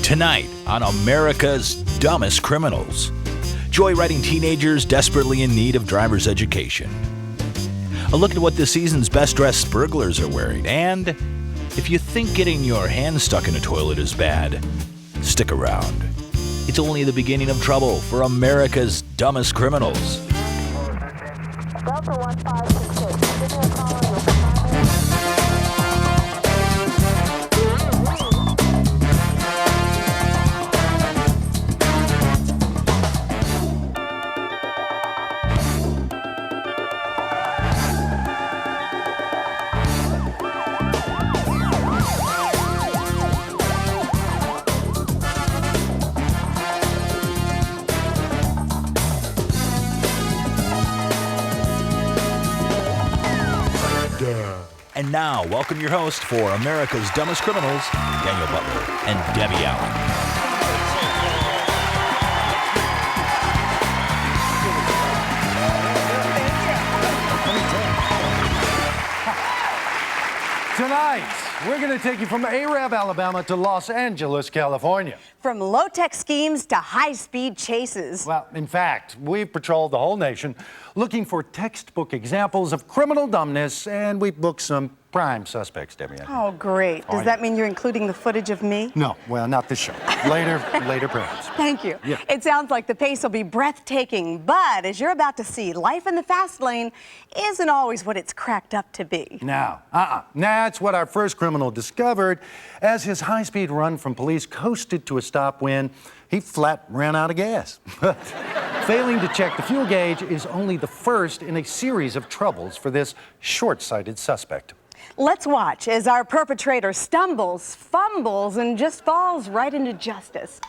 Tonight on America's Dumbest Criminals. Joyriding teenagers desperately in need of driver's education. A look at what this season's best-dressed burglars are wearing. And if you think getting your hand stuck in a toilet is bad, stick around. It's only the beginning of trouble for America's Dumbest Criminals. Delta 1566, give me a call on your primary. And now, welcome your host for America's Dumbest Criminals, Daniel Butler and Debbie Allen. Tonight, we're going to take you from Arab, Alabama to Los Angeles, California. From low-tech schemes to high-speed chases. Well, in fact, we've patrolled the whole nation looking for textbook examples of criminal dumbness, and we booked some prime suspects, Debbie. Oh, great. Does that mean you're including the footage of me? No, well, not this show. Later perhaps. Thank you. Yeah. It sounds like the pace will be breathtaking, but as you're about to see, life in the fast lane isn't always what it's cracked up to be. Now, that's what our first criminal discovered as his high-speed run from police coasted to a stop when he flat ran out of gas. Failing to check the fuel gauge is only the first in a series of troubles for this short-sighted suspect. Let's watch as our perpetrator stumbles, fumbles, and just falls right into justice.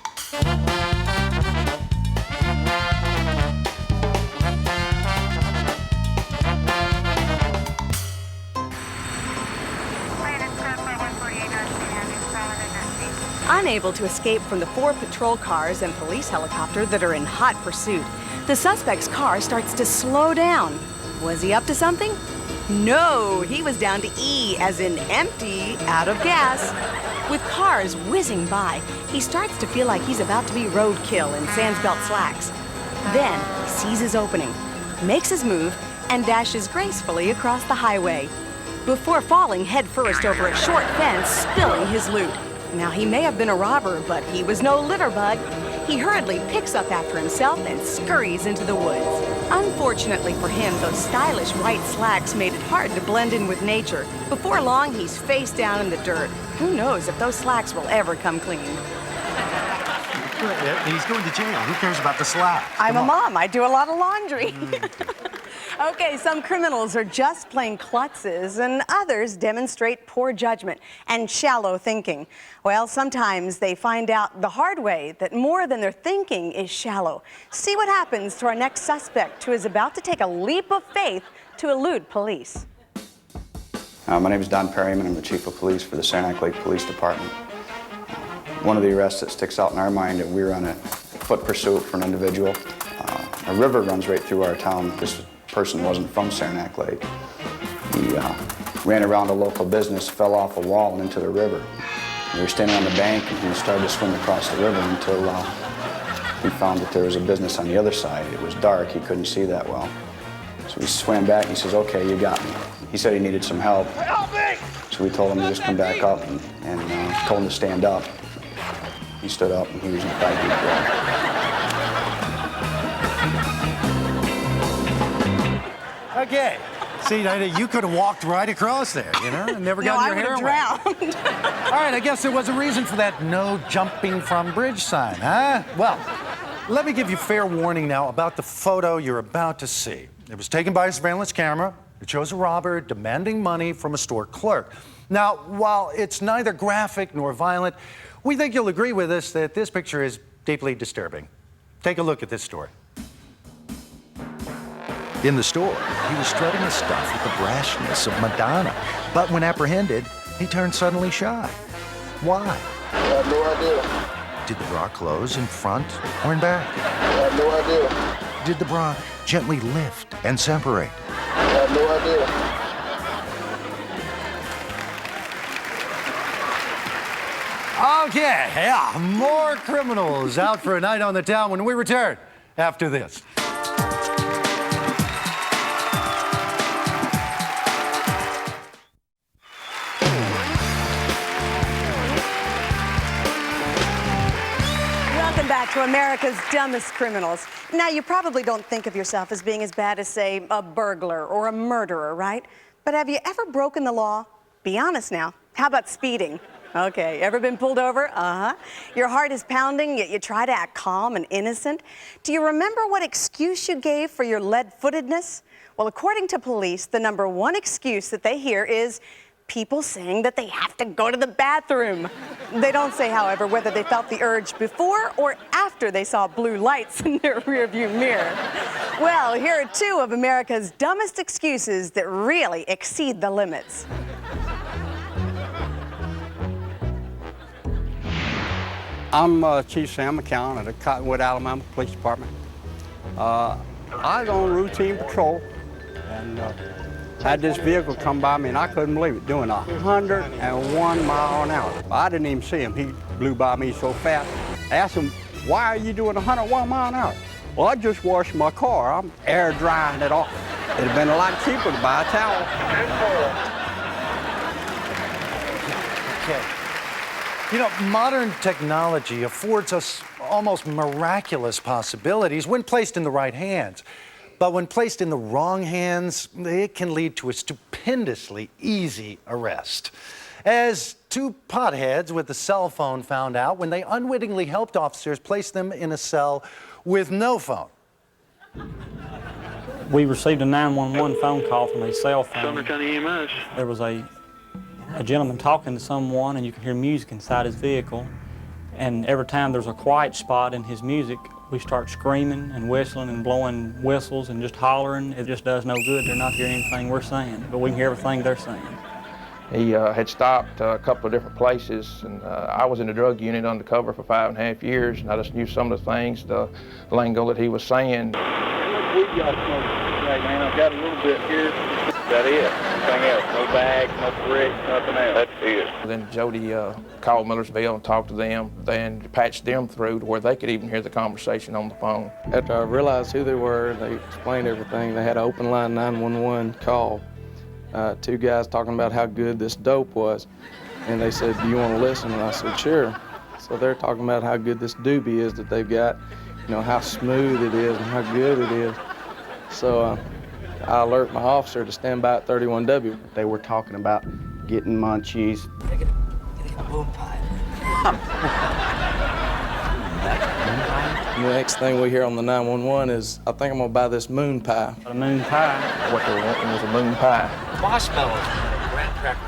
Unable to escape from the 4 patrol cars and police helicopter that are in hot pursuit, the suspect's car starts to slow down. Was he up to something? No, he was down to E, as in empty, out of gas. With cars whizzing by, he starts to feel like he's about to be roadkill in Sandsbelt slacks. Then he sees his opening, makes his move, and dashes gracefully across the highway, before falling headfirst over a short fence, spilling his loot. Now, he may have been a robber, but he was no litterbug. He hurriedly picks up after himself and scurries into the woods. Unfortunately for him, those stylish white slacks made it hard to blend in with nature. Before long, he's face down in the dirt. Who knows if those slacks will ever come clean? He's going to jail. Who cares about the slack? I'm a mom. I do a lot of laundry. Okay, some criminals are just plain klutzes, and others demonstrate poor judgment and shallow thinking. Well, sometimes they find out the hard way that more than their thinking is shallow. See what happens to our next suspect, who is about to take a leap of faith to elude police. My name is Don Perryman. I'm the Chief of Police for the Saranac Lake Police Department. One of the arrests that sticks out in our mind, that we were on a foot pursuit for an individual. A river runs right through our town. This person wasn't from Saranac Lake. He ran around a local business, fell off a wall and into the river. We were standing on the bank and he started to swim across the river until he found that there was a business on the other side. It was dark, he couldn't see that well. So he swam back and he says, "Okay, you got me." He said he needed some help. Help me! So we told him to just come back up and told him to stand up. He stood up and he was in 5 deep water. Okay. See, you could have walked right across there, you know, and never gotten your hair wet. drowned. All right, I guess there was a reason for that no jumping from bridge sign, huh? Well, let me give you fair warning now about the photo you're about to see. It was taken by a surveillance camera. It shows a robber demanding money from a store clerk. Now, while it's neither graphic nor violent, we think you'll agree with us that this picture is deeply disturbing. Take a look at this story. In the store, he was strutting his stuff with the brashness of Madonna. But when apprehended, he turned suddenly shy. Why? I have no idea. Did the bra close in front or in back? I have no idea. Did the bra gently lift and separate? I have no idea. Okay, yeah, more criminals out for a night on the town when we return after this. Welcome back to America's Dumbest Criminals. Now, you probably don't think of yourself as being as bad as, say, a burglar or a murderer, right? But have you ever broken the law? Be honest now. How about speeding? Okay, ever been pulled over? Uh-huh. Your heart is pounding, yet you try to act calm and innocent. Do you remember what excuse you gave for your lead-footedness? Well, according to police, the number one excuse that they hear is people saying that they have to go to the bathroom. They don't say, however, whether they felt the urge before or after they saw blue lights in their rearview mirror. Well, here are two of America's dumbest excuses that really exceed the limits. I'm Chief Sam McCown at the Cottonwood, Alabama Police Department. I was on routine patrol and had this vehicle come by me, and I couldn't believe it, doing 101 mile an hour. I didn't even see him. He blew by me so fast. I asked him, why are you doing 101 mile an hour? Well, I just washed my car. I'm air drying it off. It'd have been a lot cheaper to buy a towel. Okay. You know, modern technology affords us almost miraculous possibilities when placed in the right hands. But when placed in the wrong hands, it can lead to a stupendously easy arrest. As two potheads with a cell phone found out when they unwittingly helped officers place them in a cell with no phone. We received a 911 phone call from a cell phone. Sumner County EMS. There was a gentleman talking to someone, and you can hear music inside his vehicle. And every time there's a quiet spot in his music, we start screaming and whistling and blowing whistles and just hollering. It just does no good. They're not hearing anything we're saying, but we can hear everything they're saying. He had stopped a couple of different places, and I was in the drug unit undercover for 5.5 years, and I just knew some of the things, the lingo that he was saying. We got smoke today, man. I've got a little bit here. That is. Nothing else. No bags, no bricks, nothing else. That's it. Then Jody called Millersville and talked to them, then patched them through to where they could even hear the conversation on the phone. After I realized who they were, they explained everything. They had an open line 911 call. Two guys talking about how good this dope was. And they said, do you want to listen? And I said, sure. So they're talking about how good this doobie is that they've got, you know, how smooth it is and how good it is. So I alert my officer to stand by at 31W. They were talking about getting munchies. Getting a boom pie. The next thing we hear on the 911 is, I think I'm gonna buy this moon pie. A moon pie. What they were wanting was a moon pie. Marshmallows. Graham cracker.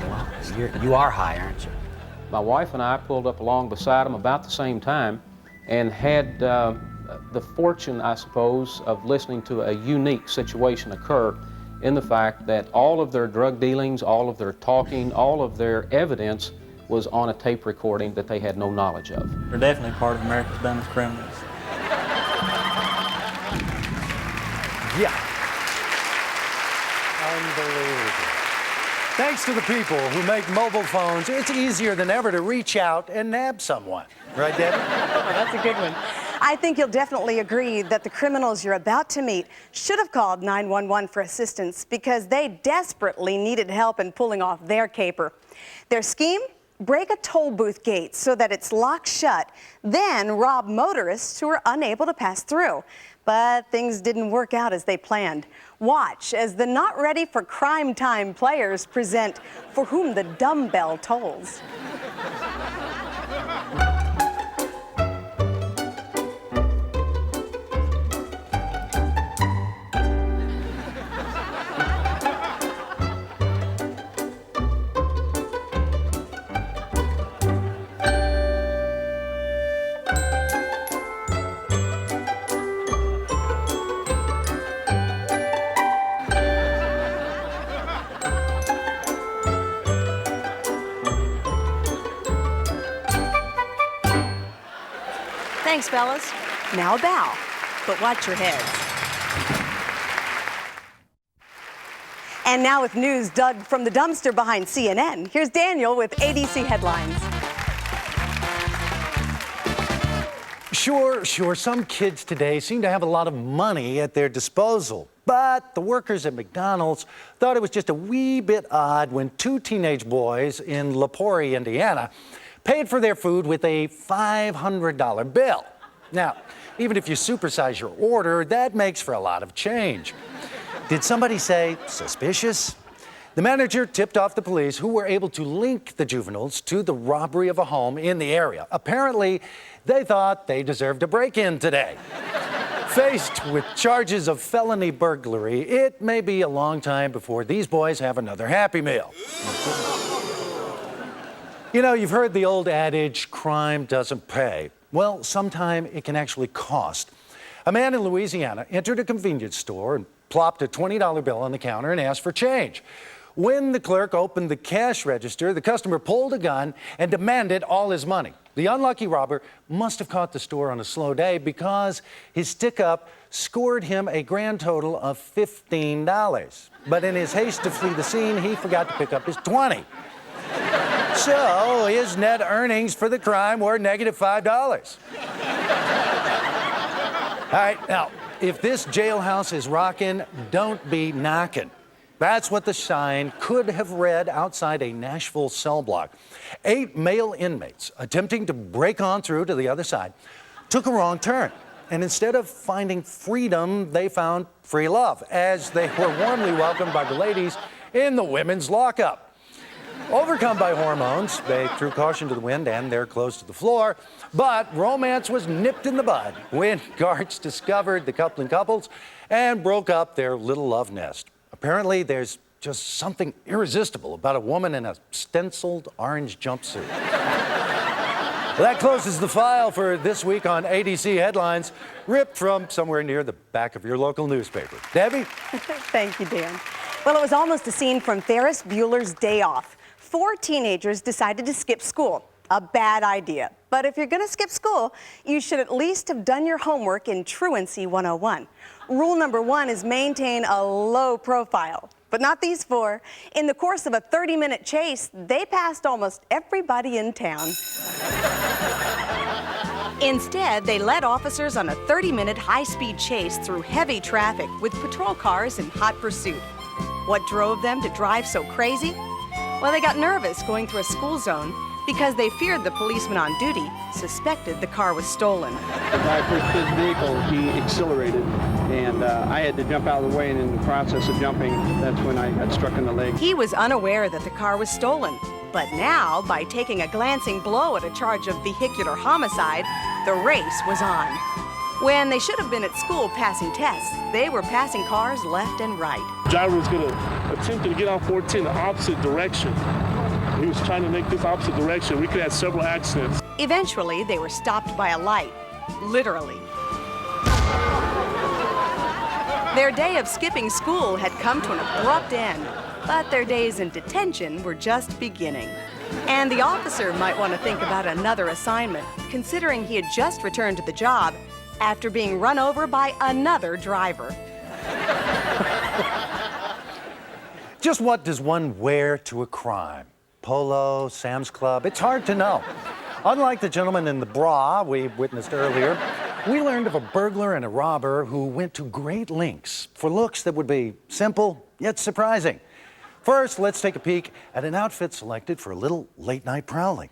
Well, you are high, aren't you? My wife and I pulled up along beside them about the same time and had the fortune, I suppose, of listening to a unique situation occur in the fact that all of their drug dealings, all of their talking, all of their evidence was on a tape recording that they had no knowledge of. They're definitely part of America's Dumbest Criminals. Yeah. Unbelievable. Thanks to the people who make mobile phones, it's easier than ever to reach out and nab someone. Right, Debbie? Oh, that's a good one. I think you'll definitely agree that the criminals you're about to meet should have called 911 for assistance because they desperately needed help in pulling off their caper. Their scheme? Break a toll booth gate so that it's locked shut, then rob motorists who are unable to pass through. But things didn't work out as they planned. Watch as the not ready for crime time players present For Whom the Dumbbell Tolls. Thanks, fellas. Now a bow, but watch your heads. And now with news dug from the dumpster behind CNN, here's Daniel with ADC Headlines. Sure, some kids today seem to have a lot of money at their disposal. But the workers at McDonald's thought it was just a wee bit odd when two teenage boys in Lepori, Indiana, paid for their food with a $500 bill. Now, even if you supersize your order, that makes for a lot of change. Did somebody say suspicious? The manager tipped off the police, who were able to link the juveniles to the robbery of a home in the area. Apparently, they thought they deserved a break-in today. Faced with charges of felony burglary, it may be a long time before these boys have another Happy Meal. You know, you've heard the old adage, crime doesn't pay. Well, sometime it can actually cost. A man in Louisiana entered a convenience store and plopped a $20 bill on the counter and asked for change. When the clerk opened the cash register, the customer pulled a gun and demanded all his money. The unlucky robber must have caught the store on a slow day because his stick-up scored him a grand total of $15. But in his haste to flee the scene, he forgot to pick up his 20. So his net earnings for the crime were negative $5. All right, now, if this jailhouse is rockin', don't be knockin'. That's what the sign could have read outside a Nashville cell block. 8 male inmates attempting to break on through to the other side took a wrong turn. And instead of finding freedom, they found free love, as they were warmly welcomed by the ladies in the women's lockup. Overcome by hormones, they threw caution to the wind and they're close to the floor. But romance was nipped in the bud when guards discovered the coupling couples and broke up their little love nest. Apparently, there's just something irresistible about a woman in a stenciled orange jumpsuit. That closes the file for this week on ADC Headlines, ripped from somewhere near the back of your local newspaper. Debbie? Thank you, Dan. Well, it was almost a scene from Ferris Bueller's Day Off. 4 teenagers decided to skip school. A bad idea. But if you're going to skip school, you should at least have done your homework in Truancy 101. Rule number 1 is maintain a low profile. But not these 4. In the course of a 30-minute chase, they passed almost everybody in town. Instead, they led officers on a 30-minute high-speed chase through heavy traffic with patrol cars in hot pursuit. What drove them to drive so crazy? Well, they got nervous going through a school zone because they feared the policeman on duty suspected the car was stolen. The guy pushed his vehicle, he accelerated, and I had to jump out of the way, and in the process of jumping, that's when I got struck in the leg. He was unaware that the car was stolen, but now, by taking a glancing blow at a charge of vehicular homicide, the race was on. When they should have been at school passing tests, they were passing cars left and right. The driver was going to attempt to get on 14 in the opposite direction. He was trying to make this opposite direction. We could have several accidents. Eventually, they were stopped by a light, literally. Their day of skipping school had come to an abrupt end, but their days in detention were just beginning. And the officer might want to think about another assignment, considering he had just returned to the job after being run over by another driver. Just what does one wear to a crime? Polo, Sam's Club, it's hard to know. Unlike the gentleman in the bra we witnessed earlier, we learned of a burglar and a robber who went to great lengths for looks that would be simple yet surprising. First, let's take a peek at an outfit selected for a little late-night prowling.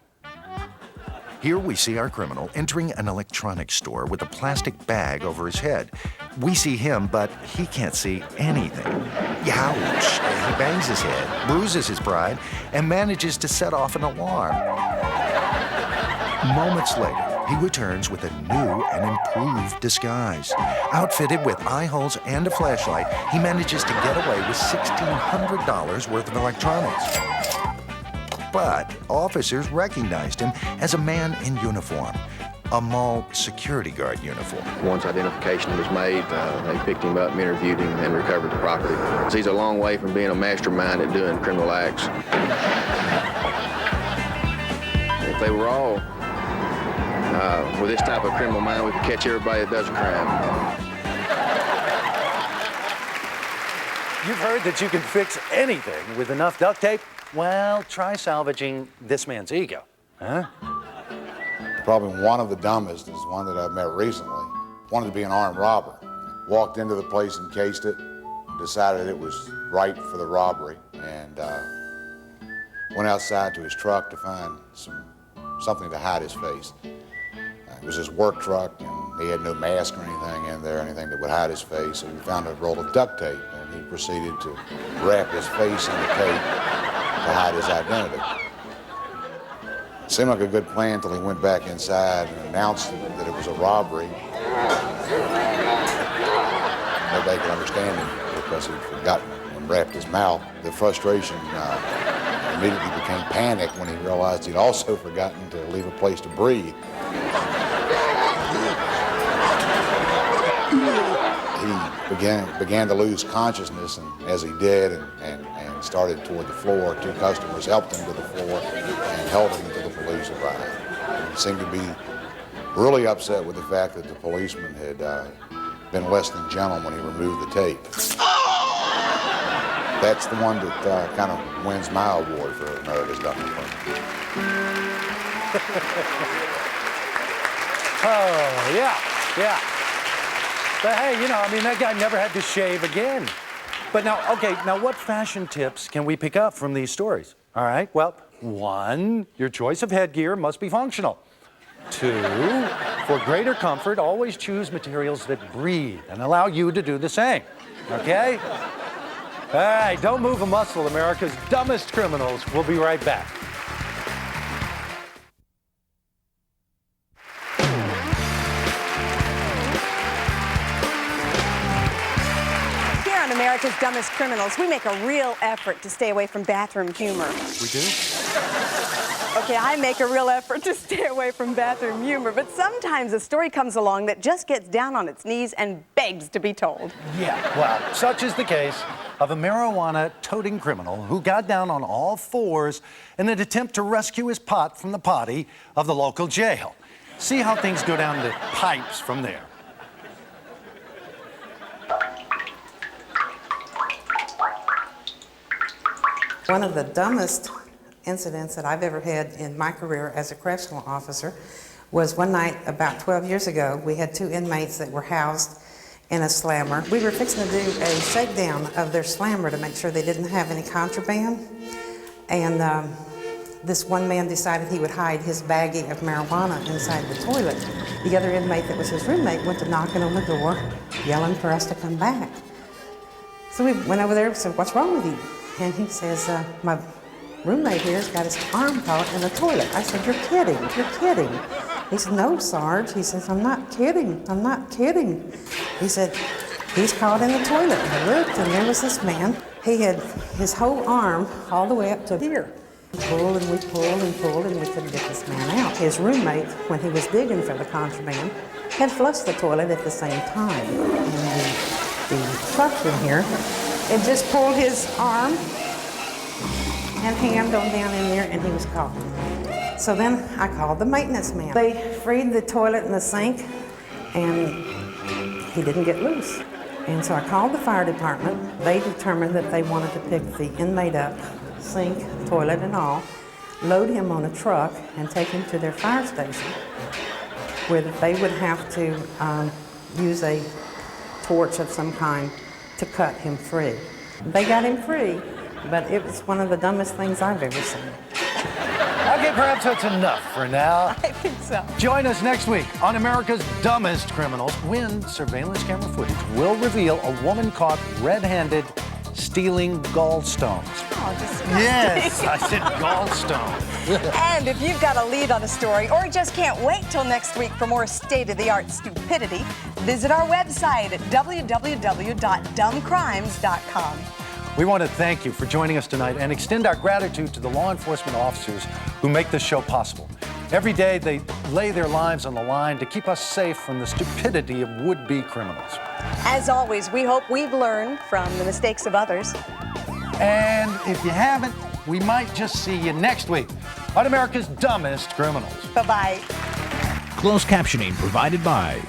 Here we see our criminal entering an electronics store with a plastic bag over his head. We see him, but he can't see anything. Ouch! He bangs his head, bruises his pride, and manages to set off an alarm. Moments later, he returns with a new and improved disguise. Outfitted with eye holes and a flashlight, he manages to get away with $1,600 worth of electronics. But officers recognized him as a man in uniform, a mall security guard uniform. Once identification was made, they picked him up, interviewed him, and recovered the property. He's a long way from being a mastermind at doing criminal acts. If they were all with this type of criminal mind, we could catch everybody that does a crime. You've heard that you can fix anything with enough duct tape? Well, try salvaging this man's ego, huh? Probably one of the dumbest is one that I've met recently. Wanted to be an armed robber. Walked into the place, encased it, decided it was right for the robbery, and went outside to his truck to find something to hide his face. It was his work truck, and he had no mask or anything in there, anything that would hide his face. So he found a roll of duct tape, and he proceeded to wrap his face in the tape to hide his identity. It seemed like a good plan until he went back inside and announced that it was a robbery. Nobody could understand him because he'd forgotten and wrapped his mouth. The frustration immediately became panic when he realized he'd also forgotten to leave a place to breathe. He began to lose consciousness, and as he did and started toward the floor, two customers helped him to the floor and held him until the police arrived. And he seemed to be really upset with the fact that the policeman had been less than gentle when he removed the tape. That's the one that kind of wins my award for America's Dumbest Criminals. Oh, yeah. But hey, you know, I mean, that guy never had to shave again. But now, okay, now what fashion tips can we pick up from these stories? All right, well, 1, your choice of headgear must be functional. 2, for greater comfort, always choose materials that breathe and allow you to do the same, okay? All right, don't move a muscle, America's Dumbest Criminals. We'll be right back. America's Dumbest Criminals, we make a real effort to stay away from bathroom humor. We do? Okay, I make a real effort to stay away from bathroom humor, but sometimes a story comes along that just gets down on its knees and begs to be told. Yeah, well, such is the case of a marijuana-toting criminal who got down on all fours in an attempt to rescue his pot from the potty of the local jail. See how things go down the pipes from there. One of the dumbest incidents that I've ever had in my career as a correctional officer was one night about 12 years ago. We had 2 inmates that were housed in a slammer. We were fixing to do a shakedown of their slammer to make sure they didn't have any contraband. And this one man decided he would hide his baggie of marijuana inside the toilet. The other inmate that was his roommate went to knocking on the door, yelling for us to come back. So we went over there and said, "What's wrong with you?" And he says, "My roommate here's got his arm caught in the toilet." I said, "You're kidding, you're kidding." He said, "No, Sarge." He says, "I'm not kidding, I'm not kidding." He said, "He's caught in the toilet." And I looked, and there was this man. He had his whole arm all the way up to here. We pulled and we pulled and pulled, and we couldn't get this man out. His roommate, when he was digging for the contraband, had flushed the toilet at the same time. And the suction here, it just pulled his arm and hand on down in there, and he was caught. So then I called the maintenance man. They freed the toilet and the sink, and he didn't get loose. And so I called the fire department. They determined that they wanted to pick the inmate up, sink, toilet and all, load him on a truck, and take him to their fire station, where they would have to use a torch of some kind to cut him free. They got him free, but it was one of the dumbest things I've ever seen. Okay, perhaps that's enough for now. I think so. Join us next week on America's Dumbest Criminals, when surveillance camera footage will reveal a woman caught red-handed stealing gallstones. Oh, disgusting. Yes, I said gallstones. And if you've got a lead on a story or just can't wait till next week for more state-of-the-art stupidity, visit our website at www.dumbcrimes.com. We want to thank you for joining us tonight and extend our gratitude to the law enforcement officers who make this show possible. Every day they lay their lives on the line to keep us safe from the stupidity of would-be criminals. As always, we hope we've learned from the mistakes of others. And if you haven't, we might just see you next week on America's Dumbest Criminals. Bye-bye. Closed captioning provided by